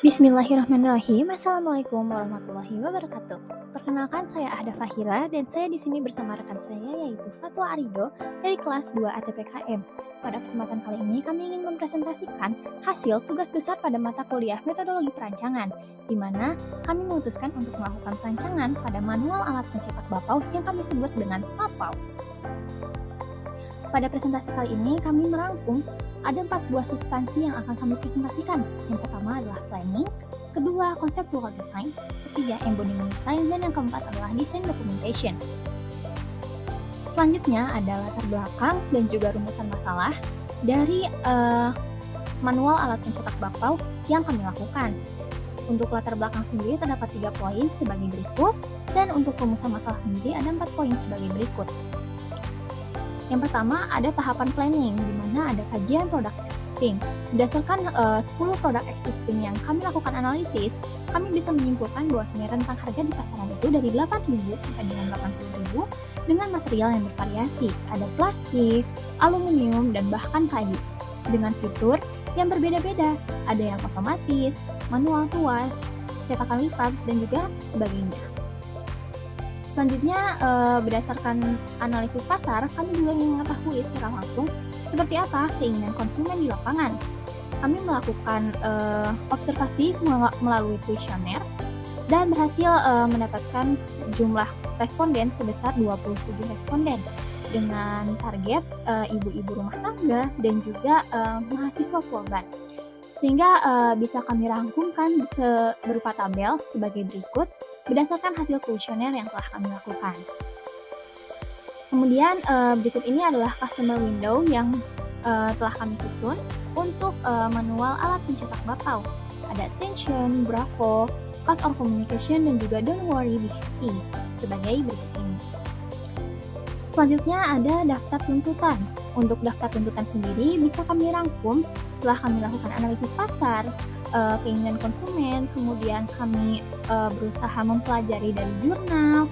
Bismillahirrahmanirrahim. Assalamualaikum warahmatullahi wabarakatuh. Perkenalkan, saya Ahda Fahira dan saya di sini bersama rekan saya yaitu Fatwa Arido dari kelas 2 ATPKM. Pada kesempatan kali ini kami ingin mempresentasikan hasil tugas besar pada mata kuliah metodologi perancangan, di mana kami memutuskan untuk melakukan perancangan pada manual alat pencetak bapau yang kami sebut dengan bapau. Pada presentasi kali ini kami merangkum ada 4 buah substansi yang akan kami presentasikan. Yang pertama adalah planning, kedua conceptual design, ketiga embodiment design, dan yang keempat adalah design documentation. Selanjutnya ada latar belakang dan juga rumusan masalah dari manual alat pencetak bapau yang kami lakukan. Untuk latar belakang sendiri terdapat 3 poin sebagai berikut, dan untuk rumusan masalah sendiri ada 4 poin sebagai berikut. Yang pertama ada tahapan planning, di mana ada kajian produk existing. Berdasarkan 10 produk existing yang kami lakukan analisis, kami bisa menyimpulkan bahwasanya rentang harga di pasaran itu dari 8.000 sampai dengan 80.000 dengan material yang bervariasi. Ada plastik, aluminium, dan bahkan kayu. Dengan fitur yang berbeda-beda, ada yang otomatis, manual tuas, cetakan lipat, dan juga sebagainya. Selanjutnya, berdasarkan analisis pasar, kami juga ingin mengetahui secara langsung seperti apa keinginan konsumen di lapangan. Kami melakukan observasi melalui kuesioner dan berhasil mendapatkan jumlah responden sebesar 27 responden dengan target ibu-ibu rumah tangga dan juga mahasiswa Polban. Sehingga bisa kami rangkumkan berupa tabel sebagai berikut berdasarkan hasil kuesioner yang telah kami lakukan. Kemudian berikut ini adalah customer window yang telah kami susun untuk manual alat pencetak bapau. Ada attention, bravo, cut or communication, dan juga don't worry be happy sebagai berikut ini. Selanjutnya ada daftar tuntutan. Untuk daftar tuntutan sendiri bisa kami rangkum setelah kami lakukan analisis pasar, keinginan konsumen, kemudian kami berusaha mempelajari dari jurnal,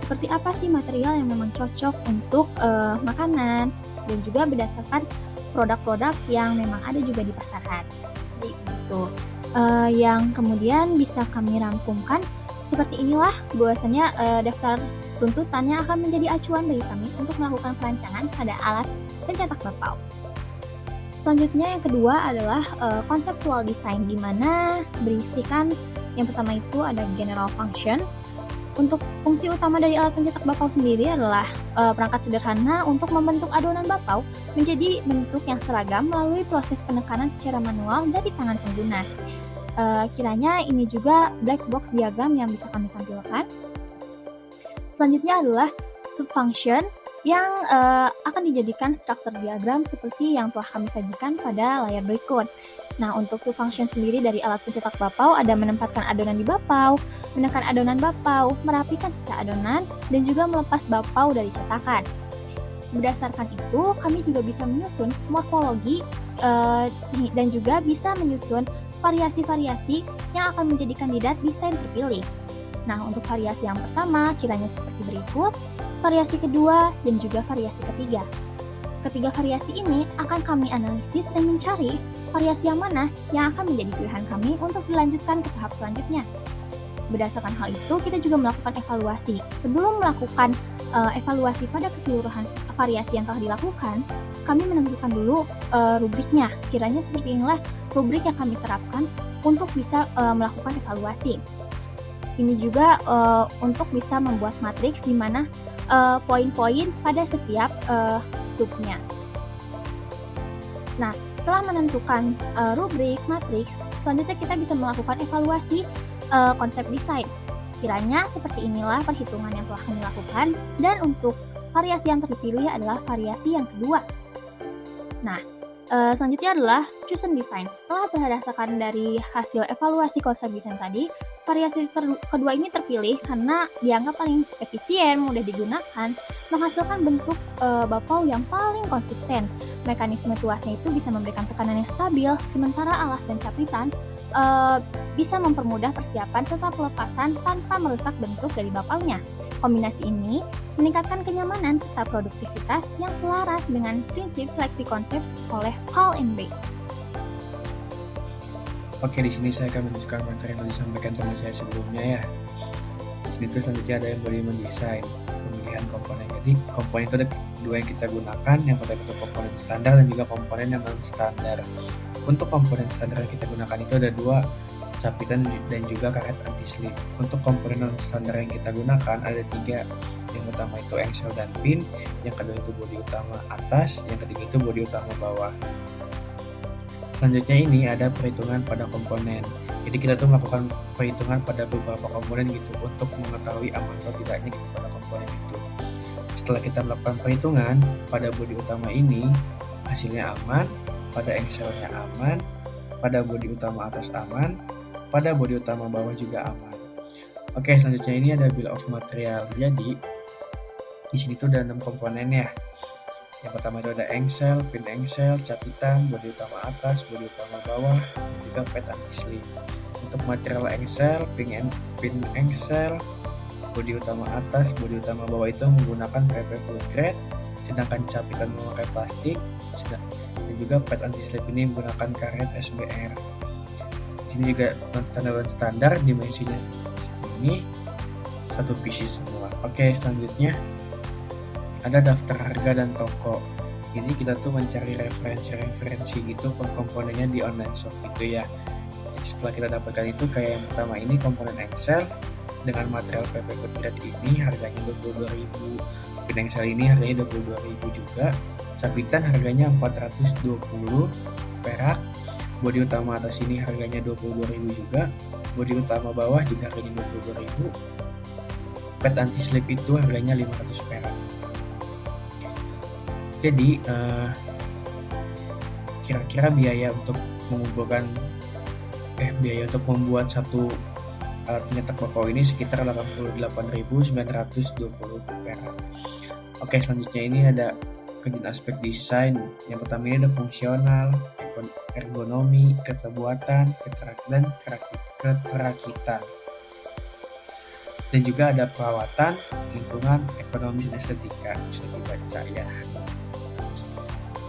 seperti apa sih material yang memang cocok untuk makanan, dan juga berdasarkan produk-produk yang memang ada juga di pasaran. Jadi itu yang kemudian bisa kami rangkumkan seperti inilah bahwasanya daftar tuntutan yang akan menjadi acuan bagi kami untuk melakukan perancangan pada alat pencetak bapau. Selanjutnya yang kedua adalah conceptual design, di mana berisikan yang pertama itu ada general function. Untuk fungsi utama dari alat pencetak bapau sendiri adalah perangkat sederhana untuk membentuk adonan bapau menjadi bentuk yang seragam melalui proses penekanan secara manual dari tangan pengguna. Kiranya ini juga black box diagram yang bisa kami tampilkan. Selanjutnya adalah subfunction yang akan dijadikan struktur diagram seperti yang telah kami sajikan pada layar berikut. Nah, untuk subfunction sendiri dari alat pencetak bapau ada menempatkan adonan di bapau, menekan adonan bapau, merapikan sisa adonan, dan juga melepas bapau dari cetakan. Berdasarkan itu, kami juga bisa menyusun morfologi dan juga bisa menyusun variasi-variasi yang akan menjadi kandidat desain terpilih. Nah, untuk variasi yang pertama kiranya seperti berikut, variasi kedua, dan juga variasi ketiga. Ketiga variasi ini akan kami analisis dan mencari variasi yang mana yang akan menjadi pilihan kami untuk dilanjutkan ke tahap selanjutnya. Berdasarkan hal itu, kita juga melakukan evaluasi. Sebelum melakukan evaluasi pada keseluruhan variasi yang telah dilakukan, kami menentukan dulu rubriknya. Kiranya seperti inilah rubrik yang kami terapkan untuk bisa melakukan evaluasi. Ini juga untuk bisa membuat matriks di mana poin-poin pada setiap subnya. Nah, setelah menentukan rubrik, matriks, selanjutnya kita bisa melakukan evaluasi konsep desain. Sekiranya seperti inilah perhitungan yang telah kami lakukan, dan untuk variasi yang terpilih adalah variasi yang kedua. Nah, selanjutnya adalah chosen design. Setelah berdasarkan dari hasil evaluasi konsep desain tadi, variasi kedua ini terpilih karena dianggap paling efisien, mudah digunakan, menghasilkan bentuk bapau yang paling konsisten. Mekanisme tuasnya itu bisa memberikan tekanan yang stabil, sementara alas dan capitan bisa mempermudah persiapan serta pelepasan tanpa merusak bentuk dari bapaunya. Kombinasi ini meningkatkan kenyamanan serta produktivitas yang selaras dengan prinsip seleksi konsep oleh Paul and Bates. Oke, di sini saya akan menunjukkan materi yang disampaikan teman saya sebelumnya ya. Di sini tuh selanjutnya ada yang body mendesain pemilihan komponen. Jadi komponen itu ada dua yang kita gunakan, yang pertama itu komponen standar dan juga komponen yang non standar. Untuk komponen standar yang kita gunakan itu ada dua, capitan dan juga karet anti slip. Untuk komponen non standar yang kita gunakan ada tiga. Yang pertama itu engsel dan pin, yang kedua itu bodi utama atas, yang ketiga itu bodi utama bawah. Selanjutnya ini ada perhitungan pada komponen. Jadi kita tuh melakukan perhitungan pada beberapa komponen gitu untuk mengetahui aman atau tidaknya gitu pada komponen itu. Setelah kita melakukan perhitungan pada bodi utama ini, hasilnya aman, pada engselnya aman, pada bodi utama atas aman, pada bodi utama bawah juga aman. Oke, selanjutnya ini ada bill of material. Jadi di sini tuh ada 6 komponen ya. Yang pertama itu ada engsel, pin engsel, capitan, bodi utama atas, bodi utama bawah, dan juga pad anti slip. Untuk material engsel, pin engsel, bodi utama atas, bodi utama bawah itu menggunakan PP full grade, sedangkan capitan memakai plastik, dan juga pad anti slip ini menggunakan karet SBR. Di sini juga standar dimensinya ini satu pieces semua. Oke, selanjutnya ada daftar harga dan toko. Jadi kita tuh mencari referensi gitu per komponennya di online shop gitu ya. Jadi setelah kita dapatkan itu kayak yang pertama ini komponen engsel dengan material PP Kudret ini harganya 22.000. Pin engsel ini harganya 22.000 juga. Capitan harganya 420 perak. Bodi utama atas ini harganya 22.000 juga. Bodi utama bawah juga harganya 22.000. Pad anti slip itu harganya 500 perak. Jadi kira-kira biaya untuk mengumpulkan biaya untuk membuat satu alat penyetak bapau ini sekitar 88.920 perak. Oke, selanjutnya ini ada kajian aspek desain. Yang pertama ini ada fungsional, ergonomi, keterbuatan, dan kerakitan. Dan juga ada perawatan, lingkungan, ekonomi, dan estetika. Bisa dibaca ya.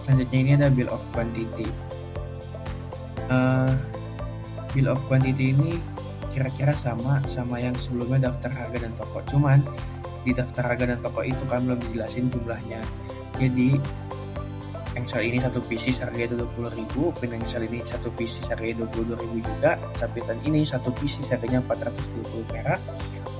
Selanjutnya ini ada bill of quantity. Bill of quantity ini kira-kira sama yang sebelumnya daftar harga dan toko. Cuman di daftar harga dan toko itu kan belum dijelasin jumlahnya. Jadi engsel ini satu pieces harganya 20.000, pin engsel ini satu pieces harganya 22.000 juga, capitan ini satu pieces harganya 420 perak,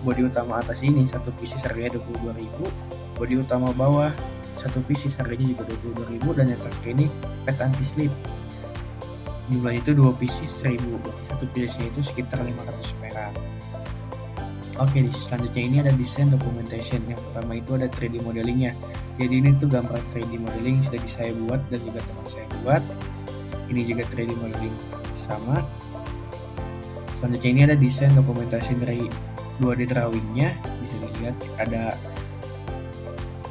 bodi utama atas ini satu pieces harganya 22.000, bodi utama bawah satu pieces harganya juga 22.000, dan yang terakhir ini pad anti slip. Jumlahnya itu 2 pieces 1.000, berarti satu piecesnya itu sekitar 500 perak. Oke, selanjutnya ini ada desain documentation. Yang pertama itu ada 3D modelingnya. Jadi ini tuh gambar 3D modeling sudah saya buat dan juga teman saya buat. Ini juga 3D modeling sama. Selanjutnya ini ada desain dokumentasi dari 2D drawingnya. Bisa dilihat ada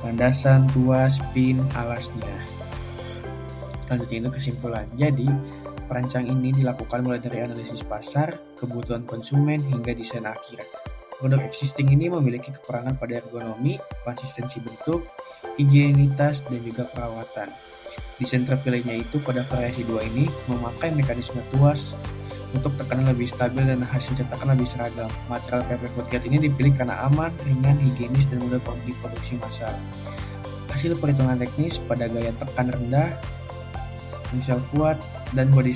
landasan, tuas, pin, alasnya. Selanjutnya itu kesimpulan. Jadi perancang ini dilakukan mulai dari analisis pasar, kebutuhan konsumen, hingga desain akhir. Produk existing ini memiliki kekurangan pada ergonomi, konsistensi bentuk, higienitas, dan juga perawatan. Desain terpilihnya itu pada variasi 2 ini memakai mekanisme tuas untuk tekanan lebih stabil dan hasil cetakan lebih seragam. Material PP Kudret ini dipilih karena aman, ringan, higienis, dan mudah diproduksi massal. Hasil perhitungan teknis pada gaya tekan rendah, engsel kuat, dan bodi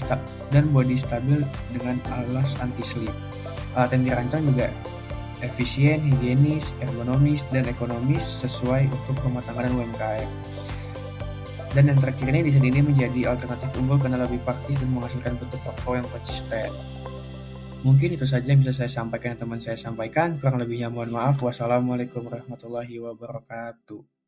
stabil dengan alas anti slip. Alat yang dirancang juga efisien, higienis, ergonomis, dan ekonomis sesuai untuk rumah tangga dan UMKM. Dan yang terakhir ini desain ini menjadi alternatif unggul karena lebih praktis dan menghasilkan bentuk toko yang konsisten. Mungkin itu saja yang bisa saya sampaikan, teman saya sampaikan. Kurang lebihnya mohon maaf. Wassalamualaikum warahmatullahi wabarakatuh.